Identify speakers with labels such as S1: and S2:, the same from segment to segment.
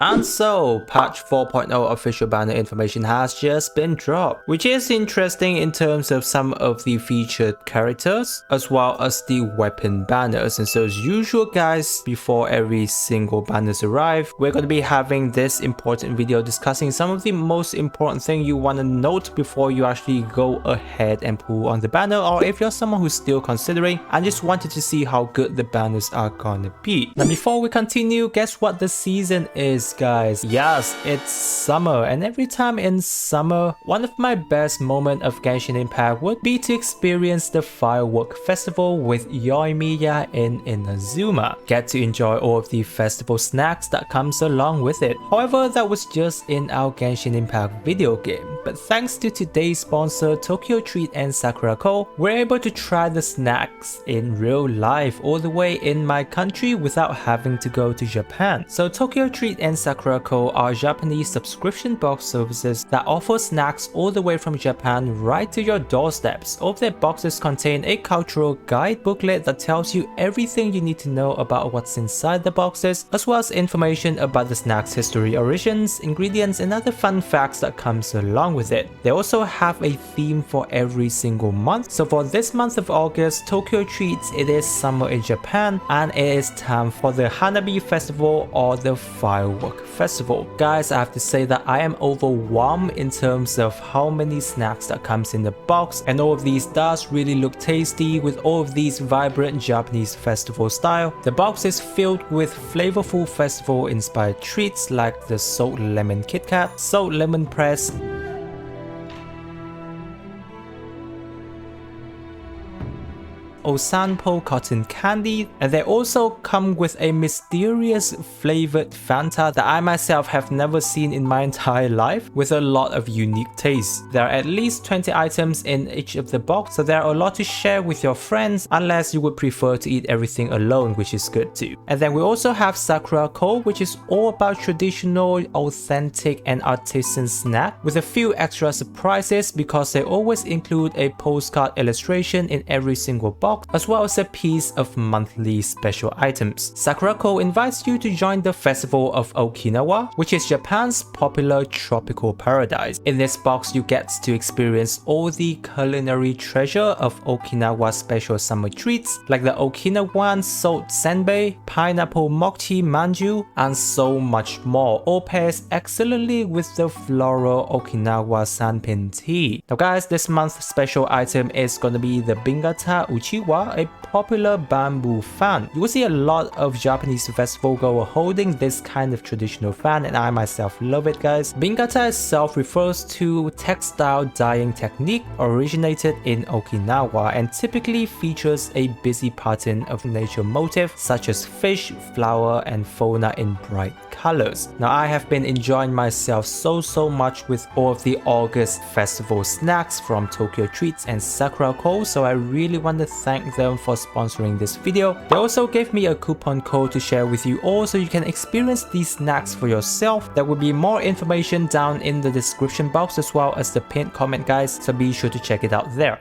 S1: And so, patch 4.0 official banner information has just been dropped, which is interesting in terms of some of the featured characters as well as the weapon banners. And so as usual guys, before every single banners arrive, we're going to be having this important video discussing some of the most important thing you want to note before you actually go ahead and pull on the banner, or if you're someone who's still considering and just wanted to see how good the banners are gonna be. Now before we continue, guess what the season is, guys? Yes, it's summer, and every time in summer, one of my best moments of Genshin Impact would be to experience the firework festival with Yoimiya in Inazuma. Get to enjoy all of the festival snacks that comes along with it. However, that was just in our Genshin Impact video game, but thanks to today's sponsor Tokyo Treat and Sakuraco, we're able to try the snacks in real life all the way in my country without having to go to Japan. So Tokyo Treat and Sakuraco are Japanese subscription box services that offer snacks all the way from Japan right to your doorsteps. All of their boxes contain a cultural guide booklet that tells you everything you need to know about what's inside the boxes, as well as information about the snack's history, origins, ingredients, and other fun facts that comes along with it. They also have a theme for every single month. So for this month of August, Tokyo Treats, it is summer in Japan and it is time for the Hanabi Festival or the Firework Festival. Guys, I have to say that I am overwhelmed in terms of how many snacks that comes in the box, and all of these does really look tasty with all of these vibrant Japanese festival style. The box is filled with flavorful festival inspired treats like the Salt Lemon Kit Kat, Salt Lemon Press, Osanpo cotton candy, and they also come with a mysterious flavored Fanta that I myself have never seen in my entire life, with a lot of unique tastes. There are at least 20 items in each of the box, so there are a lot to share with your friends unless you would prefer to eat everything alone, which is good too. And then we also have Sakuraco, which is all about traditional, authentic and artisan snack with a few extra surprises because they always include a postcard illustration in every single box, as well as a piece of monthly special items. Sakuraco invites you to join the Festival of Okinawa, which is Japan's popular tropical paradise. In this box, you get to experience all the culinary treasure of Okinawa special summer treats like the Okinawan salt senbei, pineapple mochi manju, and so much more, all pairs excellently with the floral Okinawa sanpin tea. Now guys, this month's special item is gonna be the Bingata Uchiwa, a popular bamboo fan. You will see a lot of Japanese festival goer holding this kind of traditional fan, and I myself love it, guys. Bingata itself refers to textile dyeing technique originated in Okinawa and typically features a busy pattern of nature motif such as fish, flower, and fauna in bright colors. Now I have been enjoying myself so much with all of the August festival snacks from Tokyo Treats and Sakuraco, so I really want to thank them for sponsoring this video. They also gave me a coupon code to share with you all so you can experience these snacks for yourself. There will be more information down in the description box as well as the pinned comment, guys, so be sure to check it out there.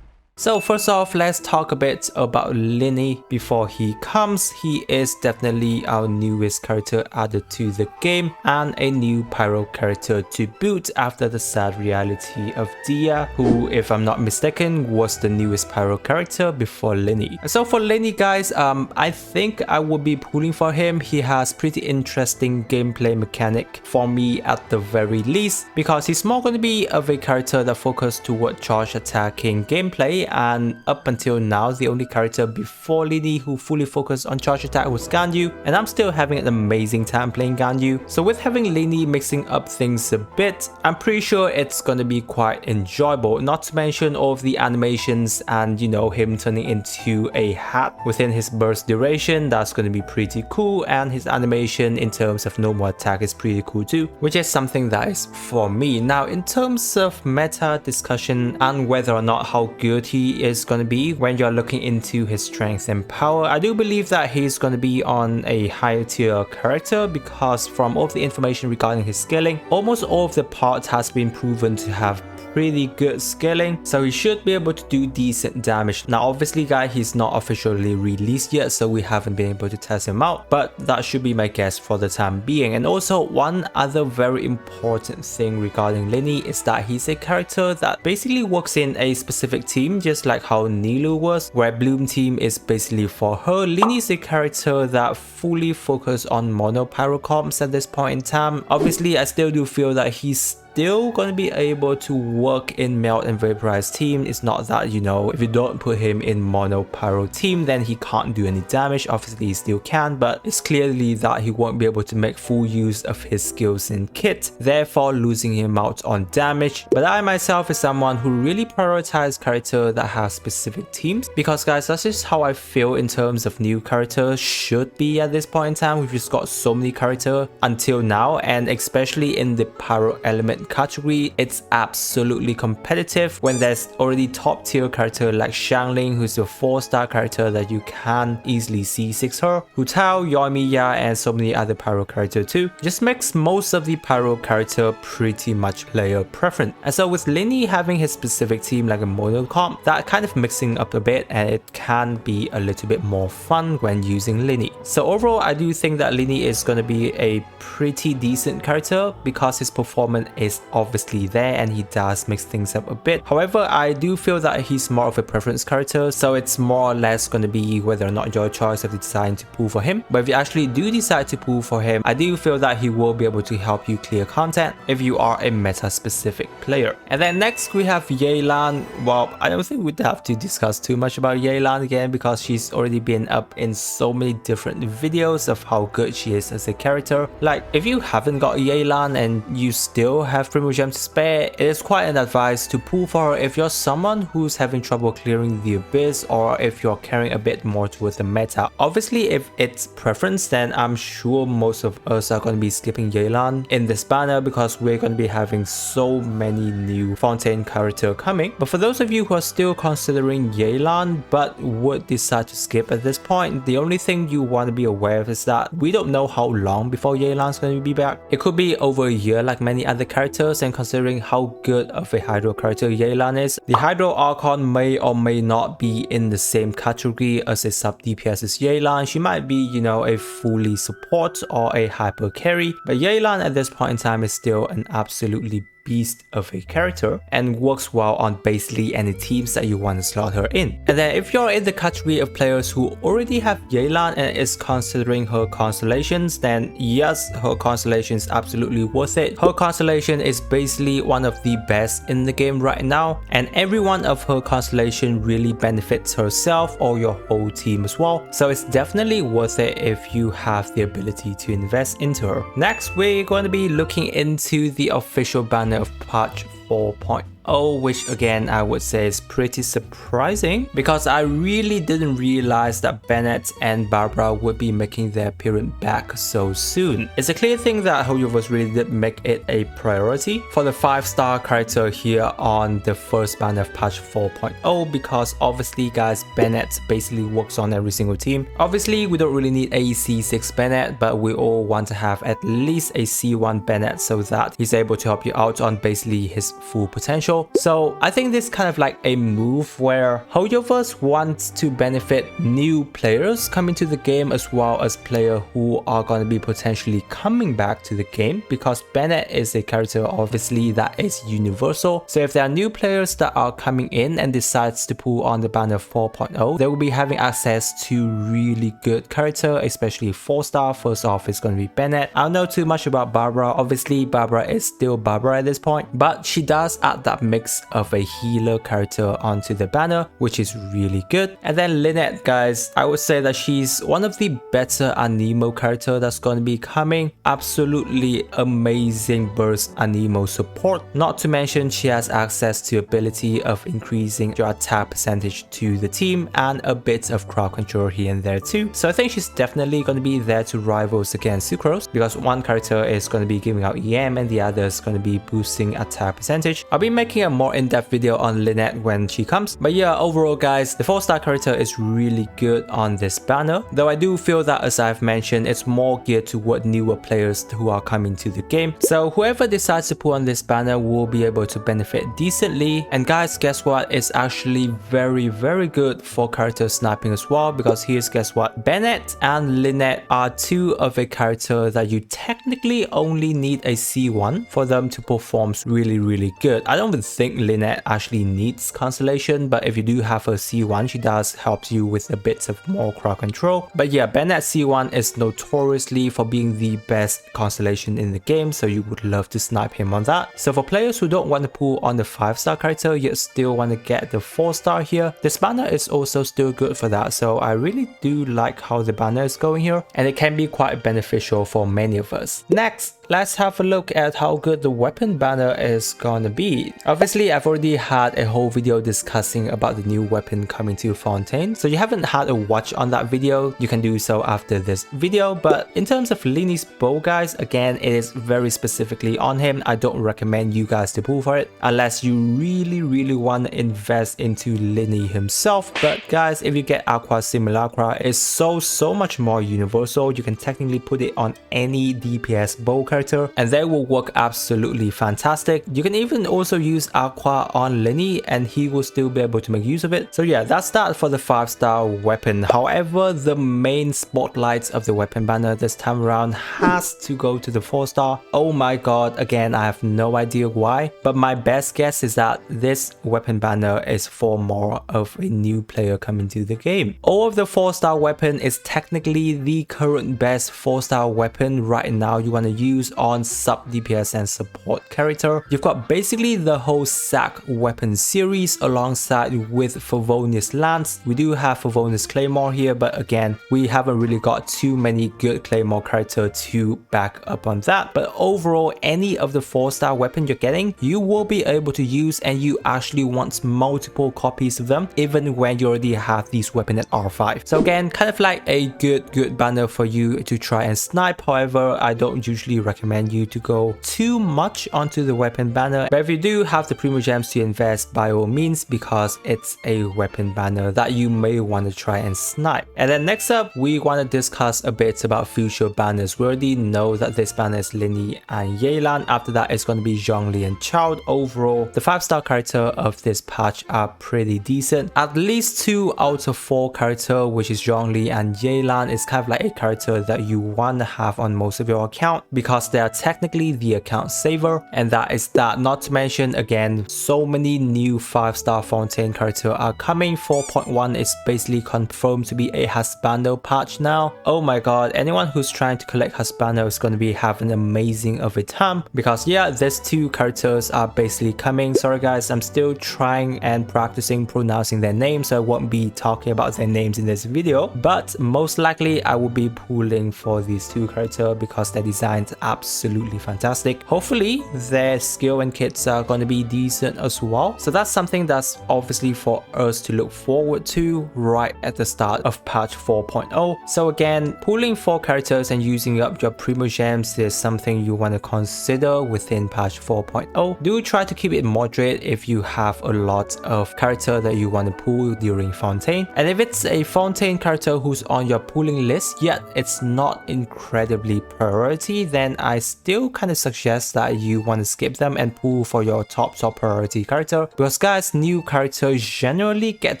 S1: So first off, let's talk a bit about Lyney before he comes. He is definitely our newest character added to the game and a new pyro character to boot after the sad reality of Dia, who, if I'm not mistaken, was the newest pyro character before Lyney. So for Lyney, guys, I think I will be pulling for him. He has pretty interesting gameplay mechanic for me at the very least, because he's more going to be of a character that focuses toward charge attacking gameplay, and up until now the only character before Lyney who fully focused on charge attack was Ganyu, and I'm still having an amazing time playing Ganyu. So with having Lyney mixing up things a bit, I'm pretty sure it's gonna be quite enjoyable, not to mention all of the animations and, you know, him turning into a hat within his burst duration. That's gonna be pretty cool, and his animation in terms of normal attack is pretty cool too, which is something that is for me. Now in terms of meta discussion and whether or not how good he is going to be when you're looking into his strength and power, I do believe that he's going to be on a higher tier character, because from all of the information regarding his scaling, almost all of the parts has been proven to have pretty good scaling, so he should be able to do decent damage. Now obviously guys, he's not officially released yet, so we haven't been able to test him out, but that should be my guess for the time being. And also one other very important thing regarding Lyney is that he's a character that basically works in a specific team, just like how Nilu was, where Bloom team is basically for her. Lyney is a character that fully focuses on mono pyro comps at this point in time. Obviously I still do feel that he's still going to be able to work in melt and vaporize team. It's not that, you know, if you don't put him in mono pyro team then he can't do any damage. Obviously he still can, but it's clearly that he won't be able to make full use of his skills in kit, therefore losing him out on damage. But I myself is someone who really prioritize character that has specific teams, because guys, that's just how I feel in terms of new characters should be at this point in time. We've just got so many characters until now, and especially in the pyro element category, it's absolutely competitive when there's already top tier character like Xiangling, who's a 4-star character that you can easily C6 her, Hu Tao, Yoimiya, and so many other pyro character too. Just makes most of the pyro character pretty much player preference. And so with Lyney having his specific team like a mono comp, that kind of mixing up a bit, and it can be a little bit more fun when using Lyney. So overall I do think that Lyney is going to be a pretty decent character because his performance is obviously there and he does mix things up a bit. However, I do feel that he's more of a preference character, so it's more or less going to be whether or not your choice of deciding to pull for him. But if you actually do decide to pull for him, I do feel that he will be able to help you clear content if you are a meta specific player. And then next we have Yelan. Well, I don't think we'd have to discuss too much about Yelan again because she's already been up in so many different videos of how good she is as a character. Like, if you haven't got Yelan and you still have Primo Gem to spare, it is quite an advice to pull for her if you're someone who's having trouble clearing the abyss, or if you're caring a bit more towards the meta. Obviously if it's preference, then I'm sure most of us are going to be skipping Yelan in this banner because we're going to be having so many new Fontaine character coming. But for those of you who are still considering Yelan but would decide to skip at this point, the only thing you want to be aware of is that we don't know how long before Yelan's going to be back. It could be over a year like many other characters, and considering how good of a Hydro character Yelan is, the Hydro Archon may or may not be in the same category as a sub DPS as Yelan. She might be, you know, a fully support or a hyper carry, but Yelan at this point in time is still an absolutely beast of a character and works well on basically any teams that you want to slot her in. And then if you're in the category of players who already have Yelan and is considering her constellations, then yes, her constellation is absolutely worth it. Her constellation is basically one of the best in the game right now, and every one of her constellation really benefits herself or your whole team as well. So it's definitely worth it if you have the ability to invest into her. Next, we're going to be looking into the official banner of patch 4.0, which again I would say is pretty surprising because I really didn't realize that Bennett and Barbara would be making their appearance back so soon. It's a clear thing that Hoyoverse really did make it a priority for the 5-star character here on the first banner of patch 4.0, because obviously guys, Bennett basically works on every single team. Obviously we don't really need a C6 Bennett, but we all want to have at least a C1 Bennett so that he's able to help you out on basically his full potential. So I think this is kind of like a move where Hoyoverse wants to benefit new players coming to the game as well as players who are going to be potentially coming back to the game, because Bennett is a character obviously that is universal. So if there are new players that are coming in and decides to pull on the banner 4.0, they will be having access to really good character, especially 4-star. First off, it's going to be Bennett. I don't know too much about Barbara. Obviously Barbara is still Barbara at this point, but she does add that mix of a healer character onto the banner, which is really good. And then Lynette, guys, I would say that she's one of the better Anemo character that's going to be coming. Absolutely amazing burst Anemo support. Not to mention she has access to ability of increasing your attack percentage to the team and a bit of crowd control here and there too. So I think she's definitely going to be there to rivals against Sucrose, because one character is going to be giving out EM and the other is going to be boosting attack percentage. percentage. I'll be making a more in-depth video on Lyney when she comes. But yeah, overall guys, the 4-star character is really good on this banner. Though I do feel that, as I've mentioned, it's more geared toward newer players who are coming to the game. So whoever decides to put on this banner will be able to benefit decently. And guys, guess what? It's actually very good for character sniping as well, because here's, guess what? Bennett and Lyney are two of a character that you technically only need a C1 for them to perform really good. I don't even think Lyney actually needs constellation, but if you do have a C1, she does help you with a bit of more crowd control. But yeah, Bennett C1 is notoriously for being the best constellation in the game, so you would love to snipe him on that. So for players who don't want to pull on the 5-star character yet still want to get the 4-star here, this banner is also still good for that. So I really do like how the banner is going here, and it can be quite beneficial for many of us. Next, let's have a look at how good the weapon banner is gonna be. Obviously, I've already had a whole video discussing about the new weapon coming to Fontaine, so you haven't had a watch on that video, you can do so after this video. But in terms of Lyney's bow, guys, again, it is very specifically on him. I don't recommend you guys to pull for it unless you really want to invest into Lyney himself. But guys, if you get Aqua Simulacra, it's so much more universal. You can technically put it on any DPS bow character and they will work absolutely fantastic. You can even also use Aqua on Lyney and he will still be able to make use of it. So yeah, that's that for the 5-star weapon. However, the main spotlight of the weapon banner this time around has to go to the 4-star. Oh my god, again, I have no idea why, but my best guess is that this weapon banner is for more of a new player coming to the game. All of the 4-star weapon is technically the current best 4-star weapon right now you want to use on sub DPS and support character. You've got basically the whole sack weapon series alongside with Favonius Lance. We do have Favonius Claymore here, but again, we haven't really got too many good Claymore character to back up on that. But overall, any of the 4-star weapon you're getting, you will be able to use, and you actually want multiple copies of them even when you already have these weapons at R5. So again, kind of like a good banner for you to try and snipe. However, I don't usually recommend you to go too much onto the weapon banner, but if you do have the Primo Gems to invest, by all means, because it's a weapon banner that you may want to try and snipe. And then next up, we want to discuss a bit about future banners. We already know that this banner is Lyney and Yelan. After that, it's going to be Zhongli and Child. Overall, the 5-star character of this patch are pretty decent. At least 2 out of 4 character, which is Zhongli and Yelan, is kind of like a character that you want to have on most of your account because they are technically the account saver, and that is that. Not to mention, again, so many new 5-star Fontaine character are coming. 4.1 is basically confirmed to be a husbando patch now. Oh my god, anyone who's trying to collect husbando is going to be having amazing of a time, because yeah, these 2 characters are basically coming. Sorry guys, I'm still trying and practicing pronouncing their names, so I won't be talking about their names in this video, but most likely I will be pulling for these 2 characters because their designs are absolutely fantastic. Hopefully their skill and kits are going to be decent as well, so that's something that's obviously for us to look forward to right at the start of patch 4.0. So again, pulling 4 characters and using up your Primo Gems is something you want to consider within patch 4.0. Do try to keep it moderate if you have a lot of character that you want to pull during Fontaine, and if it's a Fontaine character who's on your pulling list yet it's not incredibly priority, then I still kind of suggest that you want to skip them and pull for your top priority character, because guys, new characters generally get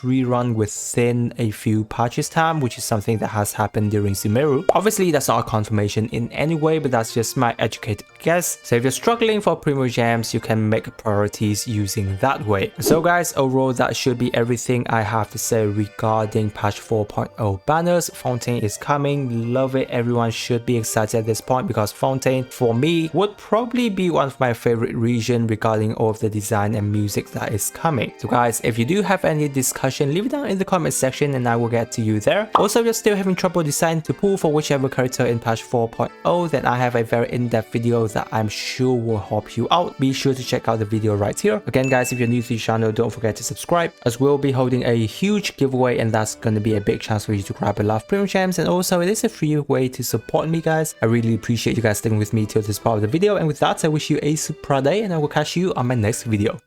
S1: rerun within a few patches time, which is something that has happened during Sumeru. Obviously that's not a confirmation in any way, but that's just my educated guess. So if you're struggling for Primo Gems, you can make priorities using that way. So guys, overall that should be everything I have to say regarding patch 4.0 banners. Fontaine is coming, love it. Everyone should be excited at this point because Fontaine for me would probably be one of my favorite region regarding all of the design and music that is coming. So guys, if you do have any discussion, leave it down in the comment section and I will get to you there. Also, if you're still having trouble deciding to pull for whichever character in patch 4.0, then I have a very in-depth video that I'm sure will help you out. Be sure to check out the video right here. Again guys, if you're new to the channel, don't forget to subscribe, as we'll be holding a huge giveaway, and that's going to be a big chance for you to grab a lot of Primo Gems, and also it is a free way to support me guys. I really appreciate you guys sticking sticking with me till this part of the video, and with that I wish you a super day and I will catch you on my next video.